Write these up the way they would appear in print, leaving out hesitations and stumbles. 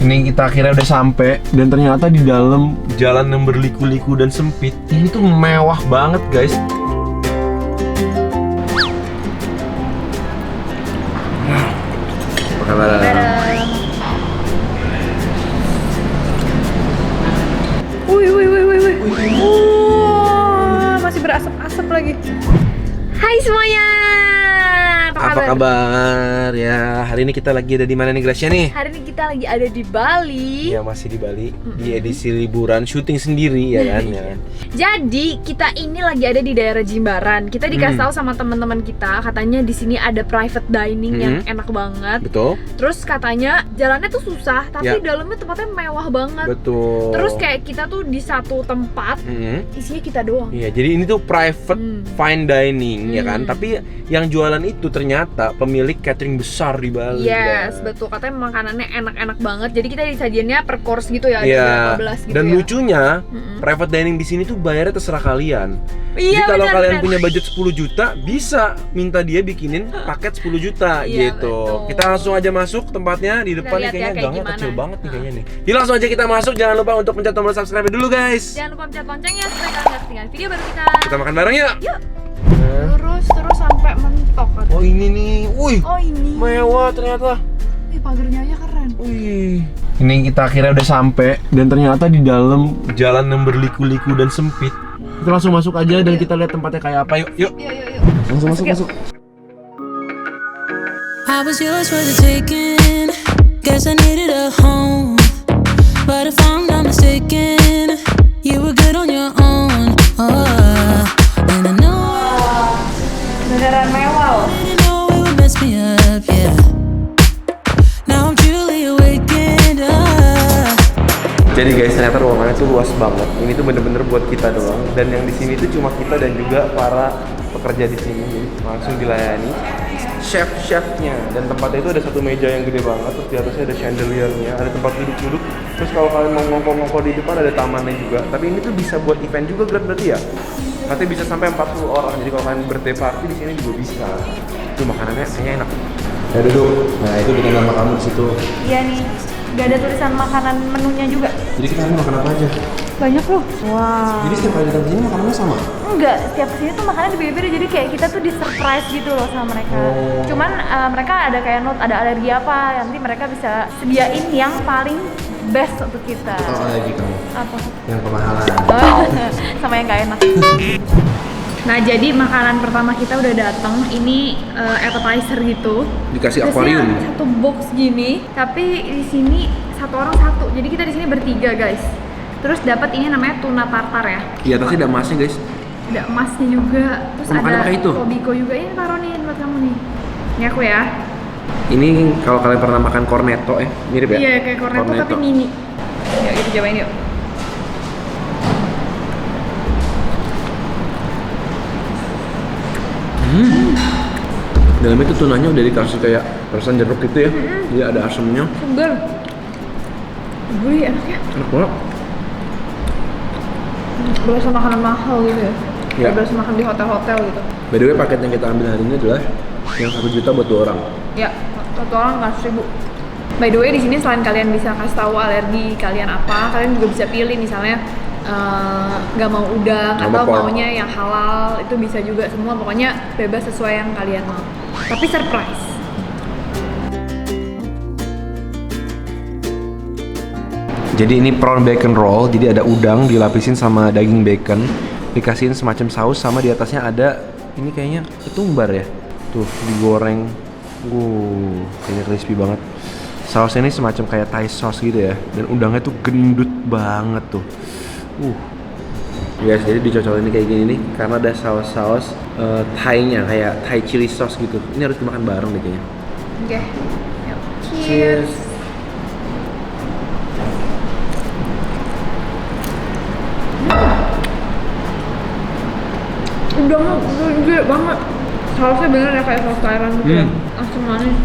Ini kita akhirnya udah sampai dan ternyata di dalam jalan yang berliku-liku dan sempit ini tuh mewah banget, guys. Apa kabar? Wih. Wah, masih berasap-asap lagi. Hai semuanya. Apa kabar? Ya, hari ini kita lagi ada di mana nih, Gracia nih? Hari ini kita lagi ada di Bali. Ya, masih di Bali. Di edisi liburan syuting sendiri ya kan, ya kan. Jadi kita ini lagi ada di daerah Jimbaran. Kita dikasih tahu sama teman-teman kita, katanya di sini ada private dining yang enak banget. Betul. Terus katanya jalannya tuh susah, tapi Ya. dalamnya tempatnya mewah banget. Betul. Terus kayak kita tuh di satu tempat, isinya kita doang. Iya, jadi ini tuh private fine dining ya kan. Tapi yang jualan itu ternyata pemilik catering besar di Bali. Yes, kan? betul. Katanya makanannya enak-enak banget. Jadi kita disajiannya per course gitu ya, ada Iya. berapa belas gitu. Dan ya. lucunya, private dining di sini tuh bayarnya terserah kalian. Jadi Iya, kalau kalian benar. punya budget 10 juta, bisa minta dia bikinin paket 10 juta Iya, gitu. betul. Kita langsung aja masuk tempatnya di depan nih, lihat ya kayaknya kayak gangnya gimana. kecil banget nih kayaknya nih. Yuk langsung aja kita masuk, jangan lupa untuk pencet tombol subscribe dulu guys. Jangan lupa pencet loncengnya supaya kalian nggak ketinggalan video baru kita. Kita makan bareng yuk. Yuk. Lurus terus sampai mentok. Oh ini nih, wih, Oh ini. mewah ternyata. Ih, pagarnya aja keren. Wih. Ini kita akhirnya udah sampai dan ternyata di dalam jalan yang berliku-liku dan sempit. Kita langsung masuk aja dan kita lihat tempatnya kayak apa. Yuk, yuk. Yuk. Langsung masuk. I was yours for the taking. Guess I needed a home. But if I'm not mistaken, you were good on your own. Oh, and I know Beneran mewah. it would mess me up, yeah. Now I'm truly awakened. Jadi guys, ternyata ruangannya tuh luas banget. Ini tuh bener-bener buat kita doang. Dan yang di sini tuh cuma kita dan juga para pekerja di sini. Jadi langsung dilayani chef-chefnya. Dan tempatnya itu ada satu meja yang gede banget. Terus di atasnya ada chandeliernya, ada tempat duduk-duduk. Terus kalau kalian mau ngongkong-ngongkong di depan ada tamannya juga. Tapi ini tuh bisa buat event juga berarti ya. Katanya bisa sampai 40 orang. Jadi kalau kalian birthday party di sini juga bisa. Tuh makanannya kayaknya enak. Ya duduk. Nah itu dengan nama kamu di situ. Iya nih. Gak ada tulisan makanan menunya juga. Jadi kita hari makan apa aja? Banyak loh. Wow. Jadi setiap kali datang sini makanannya sama? Enggak, setiap kesini tuh makannya beda-beda. Jadi kayak kita tuh di surprise gitu loh sama mereka. Cuman mereka ada kayak note, ada alergi apa, nanti mereka bisa sediain yang paling best untuk kita. Atau lagi kamu? Apa? Yang kemahalan. Sama yang gak enak. Nah, jadi makanan pertama kita udah datang. Ini appetizer gitu. Dikasih Biasanya akuarium. satu box gini, tapi di sini satu orang satu. Jadi kita di sini bertiga, guys. Terus dapat ini namanya tuna tartar ya. Di atasnya ada emasnya guys. Ada emasnya juga. Terus Makannya ada pakai itu? Kobiko juga. Ini taruh nih buat kamu nih. Ini aku ya. Ini kalau kalian pernah makan cornetto mirip ya? Iya, kayak cornetto tapi mini. Yuk, kita cobain yuk. Dalamnya itu tunanya udah dikasih kayak perasaan jeruk gitu ya. Jadi ada asamnya. Segar. Gurih enaknya. Enak banget. Berasa makanan mahal gitu ya. Iya. Berasa makan di hotel-hotel gitu. By the way, paket yang kita ambil hari ini adalah yang 1 juta buat 2 orang. Ya, satu orang nggak 1.000. By the way, di sini selain kalian bisa kasih tahu alergi kalian apa, kalian juga bisa pilih misalnya nggak mau udang Nggak atau mau pork. maunya yang halal, itu bisa juga semua. Pokoknya bebas sesuai yang kalian mau. Tapi surprise. Jadi ini prawn bacon roll. Jadi ada udang dilapisin sama daging bacon, dikasihin semacam saus, sama di atasnya ada ini kayaknya ketumbar ya. Tuh digoreng. Kayaknya crispy banget. Sausnya ini semacam kayak Thai sauce gitu ya. Dan udangnya tuh gendut banget tuh. Guys, jadi dicocolin kayak gini nih karena ada saus-saus Thai-nya kayak Thai chili sauce gitu. Ini harus dimakan bareng deh kayaknya. Oke. Yuk. Cheers. Udangnya gede banget. Sausnya bener ya kayak saus Thailand gitu ya. Asam manis.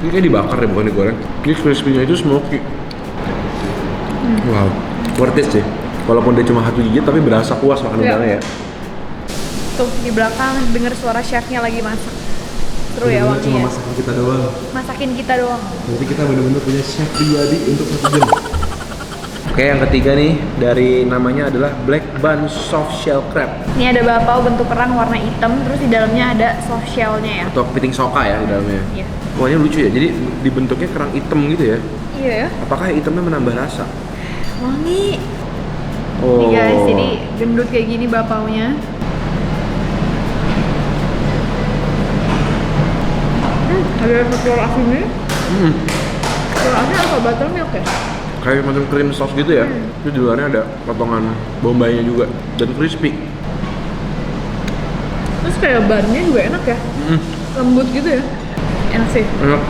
Ini kayak dibakar ya, bukan digoreng. Ini crispy-nya itu smoky. Wow, worth it sih. Walaupun dia cuma 1 gigit tapi berasa puas makan Iya. udangnya ya. Tuh di belakang denger suara chefnya lagi masak. Seru ya Bener-bener cuma wanginya. masakan kita doang. Masakin kita doang. Berarti kita bener-bener punya chef pribadi untuk 1 jam. Oke, yang ketiga nih dari namanya adalah Black Bun Soft Shell Crab Ini ada bakpao bentuk kerang warna hitam, terus di dalamnya ada soft shell-nya ya. atau kepiting soka ya di dalamnya. Iya. Warnanya lucu ya, jadi dibentuknya kerang hitam gitu ya. Iya ya. Apakah hitamnya menambah rasa? Wangi. Oh. Nih guys, jadi gendut kayak gini bakpaonya. Ada telur asinnya. Telur asin atau buttermilk ya? Kayak macam cream sauce gitu ya. Terus di luarnya ada potongan bombaynya juga dan crispy. Terus kayak bannya juga enak ya. Lembut gitu ya. Enak sih. Enak.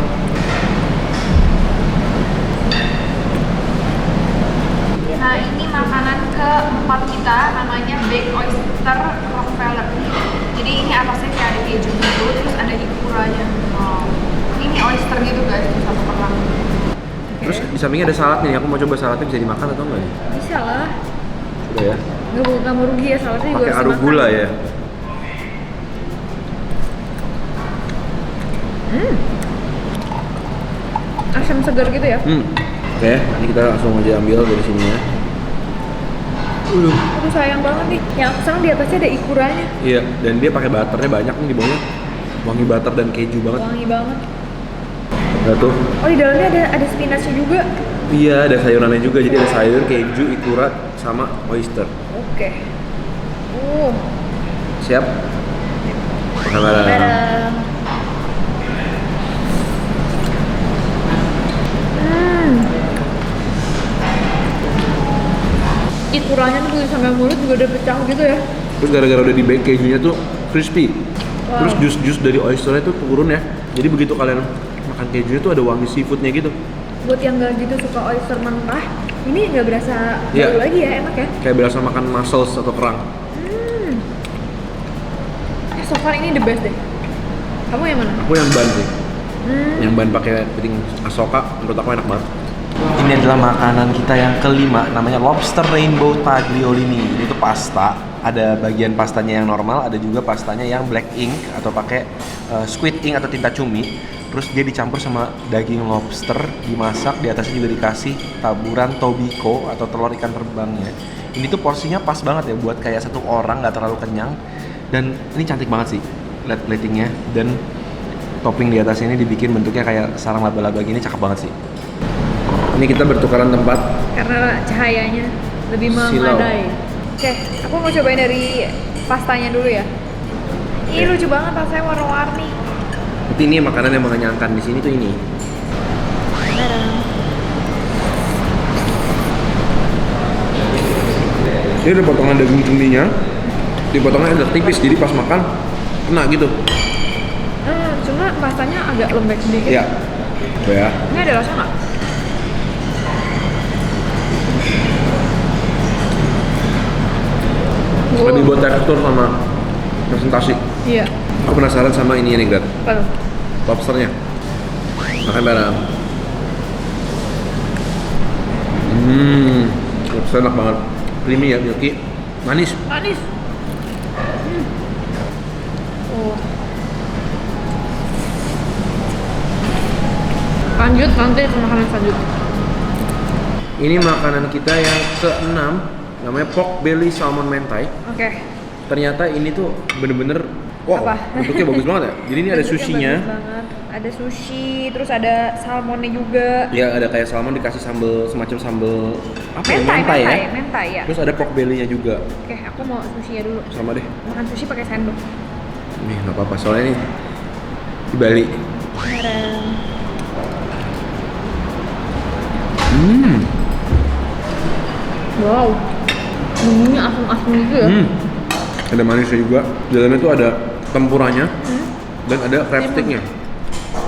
Nah, ini makanan keempat kita, namanya baked oyster Rockefeller. Jadi ini atasnya kayak ada keju gitu, terus ada ikuranya. Wow. Ini oyster gitu guys, satu kerang. Terus di sampingnya ada salad nih. Aku mau coba saladnya bisa dimakan atau enggak nih? Bisa lah. Coba ya. Nggak mau rugi ya, saladnya juga Pakai bisa makan. arugula ya. Asam segar gitu ya. Oke, ini kita langsung aja ambil dari sini ya. Aku sayang banget nih. Yang aku sayang di atasnya ada ikuranya. Iya, dan dia pakai butternya banyak nih di bawahnya. Wangi butter dan keju banget. Wangi banget. Nah tuh. Oh, di dalamnya ada spinachnya juga. Iya, ada sayurannya juga. Jadi ada sayur, keju, ikura, sama oyster. Oke. Siap? Makan bareng. Bareng. Ikuranya tuh begitu sampai mulut juga udah pecah gitu ya. Terus gara-gara udah di bake kejunya tuh crispy. Wow. Terus jus-jus dari oysternya tuh turun ya. Jadi begitu kalian makan kejunya tuh ada wangi seafoodnya gitu. Buat yang gak gitu suka oyster mentah, ini nggak berasa Iya. bau lagi ya, enak ya. Kayak berasa makan mussels atau kerang. So far ini the best deh. Kamu yang mana? Aku yang ban sih. Yang ban pakai kepiting asoka menurut aku enak banget. Ini adalah makanan kita yang kelima, namanya lobster rainbow tagliolini. Ini tuh pasta, ada bagian pastanya yang normal, ada juga pastanya yang black ink atau pakai squid ink atau tinta cumi. Terus dia dicampur sama daging lobster, dimasak, di atasnya juga dikasih taburan tobiko atau telur ikan terbangnya. Ini tuh porsinya pas banget ya buat kayak satu orang, nggak terlalu kenyang. Dan ini cantik banget sih, lihat platingnya. Dan topping di atas ini dibikin bentuknya kayak sarang laba-laba gini, cakep banget sih. Ini kita bertukaran tempat. Karena cahayanya lebih Silau. memadai. Oke, aku mau cobain dari pastanya dulu ya. Ini lucu banget, rasanya warna-warni. Tapi ini makanan yang mengenyangkan di sini tuh ini. Ini ada potongan daging cuminya, dipotongnya agak tipis, jadi pas makan kena gitu. Cuma pastanya agak lembek sedikit. Iya. Coba ya. Ini ada rasa nggak? Lebih buat tekstur sama presentasi. Iya. Aku penasaran sama ini nih, Grat. Apa tuh? Lobsternya. Makan bareng. Lobster enak banget. Creamy ya, milky. Manis. Manis. Oh. Lanjut nanti ke makanan selanjutnya. Ini makanan kita yang ke-6, namanya pork belly salmon mentai. Oke. Ternyata ini tuh bener-bener wow, Apa? bentuknya bagus banget ya. Jadi ini ada Bentuknya sushinya. bagus banget. Ada sushi, terus ada salmonnya juga. Ya ada kayak salmon dikasih sambal, semacam sambal apa ya? Mentai ya. ya. Terus ada pork belly-nya juga. Oke, aku mau sushinya dulu. Sama deh. Makan sushi pakai sendok. Nih nggak apa-apa soalnya nih di Bali. Bareng. Wow. Bumbunya asam-asam gitu ya. Ada manisnya juga. Di dalamnya tuh ada tempuranya dan ada crab stick-nya.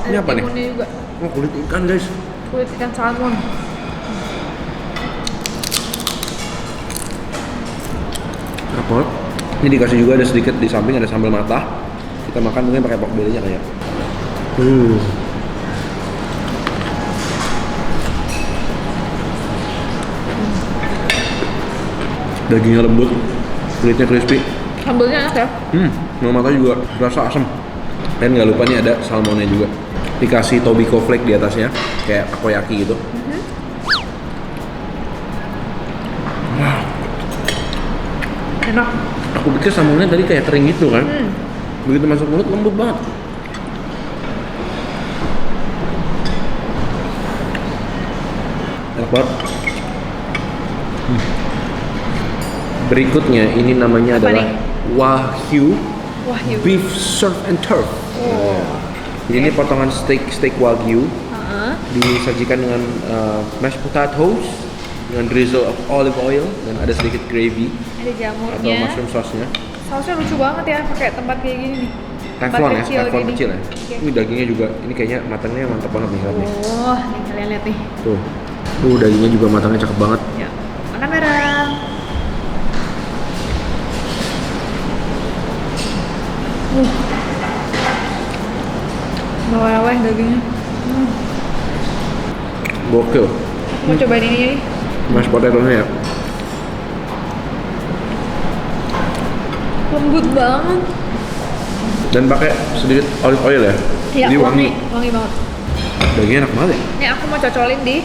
Ini Ada apa nih? timunnya juga. Oh kulit ikan guys. Kulit ikan salmon. Apa? Ini dikasih juga ada sedikit di samping ada sambal matah. Kita makan mungkin pakai pork belly-nya kayak. Dagingnya lembut, kulitnya crispy. Sambalnya enak ya. Sambal matah juga rasa asam. Dan nggak lupa nih ada salmonnya juga. Dikasih tobiko flake di atasnya, kayak takoyaki gitu. Wow. Enak. Aku pikir salmonnya tadi kayak kering gitu kan. Begitu masuk mulut lembut banget. Enak banget. Berikutnya ini namanya Apa adalah nih? Wagyu Wahyu. Beef Surf and Turf. Jadi ini potongan steak Wagyu disajikan dengan mashed potatoes dengan drizzle of olive oil dan ada sedikit gravy Ada atau jamurnya. mushroom sauce-nya. Sausnya lucu banget ya pakai tempat kayak gini nih. Teflon ya, teflon gini. kecil ya. Oke. Ini dagingnya juga, ini kayaknya matangnya mantap banget nih, lihat nih. Oh, nih kalian lihat nih. Tuh. Dagingnya juga matangnya cakep banget. Ya. Makan bareng. Bawah-bawah dagingnya. Gokil. Aku mau cobain ini nih. Mashed potato-nya ya. Lembut banget. Dan pakai sedikit olive oil ya. Iya, Jadi wangi banget. Dagingnya enak banget ya. Ini aku mau cocolin di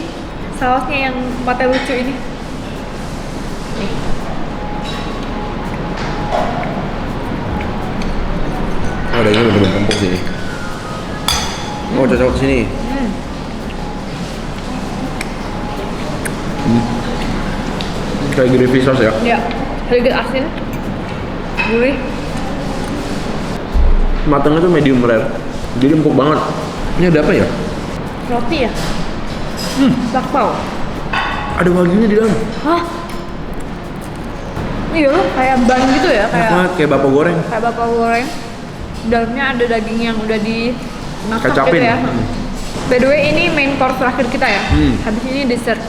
sausnya yang tempatnya lucu ini. Nih. Oh, dagingnya bener-bener empuk sih. Oh, cocok ke sini. Kayak gravy sauce ya. Ya, sedikit asin, gurih. Matangnya tuh medium rare. Jadi empuk banget. Ini ada apa ya? Roti ya? Bakpao. Ada wagyunya di dalam. Hah? Iya loh, kayak ban gitu ya, Enak banget, kayak bapau goreng. kayak bakpao goreng. Dalamnya ada daging yang udah dimasak Kecapin. gitu ya. By the way, ini main course terakhir kita ya. Habis ini dessert.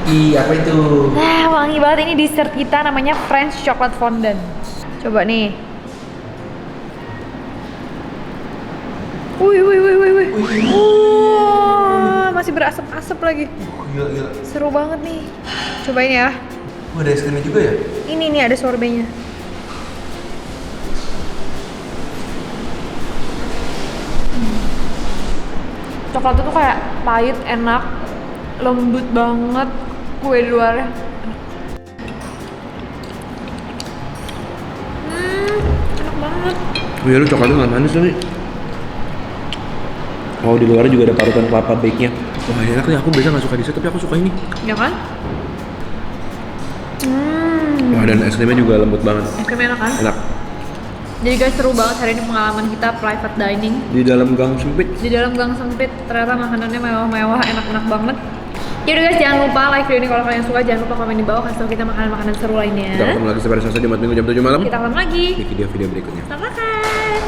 Iya, apa itu? Nah, wangi banget ini dessert kita namanya French chocolate fondant. Coba nih. Wih. Wah, masih berasap-asap lagi. Gila. Seru banget nih. Cobain ya. Wah, ada es krimnya juga ya? Ini nih ada sorbetnya. Coklatnya tuh kayak pahit, enak, lembut banget, kue di luarnya. Enak banget. Oh iya, lu coklatnya nggak manis nih. Oh, di luarnya juga ada parutan kelapa bake-nya. Wah, enak nih. Aku biasa nggak suka dessert, tapi aku suka ini. Ya kan? Wah, dan es krimnya juga lembut banget. Es krim enak kan? Enak. Jadi guys, seru banget hari ini pengalaman kita private dining Di dalam gang sempit. di dalam gang sempit. Ternyata makanannya mewah-mewah, enak-enak banget. Yaudah guys, jangan lupa like video ini kalau kalian suka. Jangan lupa komen di bawah, kasih tau kita makanan-makanan seru lainnya. Kita ketemu lagi setiap hari Selasa Jumat Minggu jam 7 malam. Kita ketemu lagi. Di video berikutnya. Selamat makan.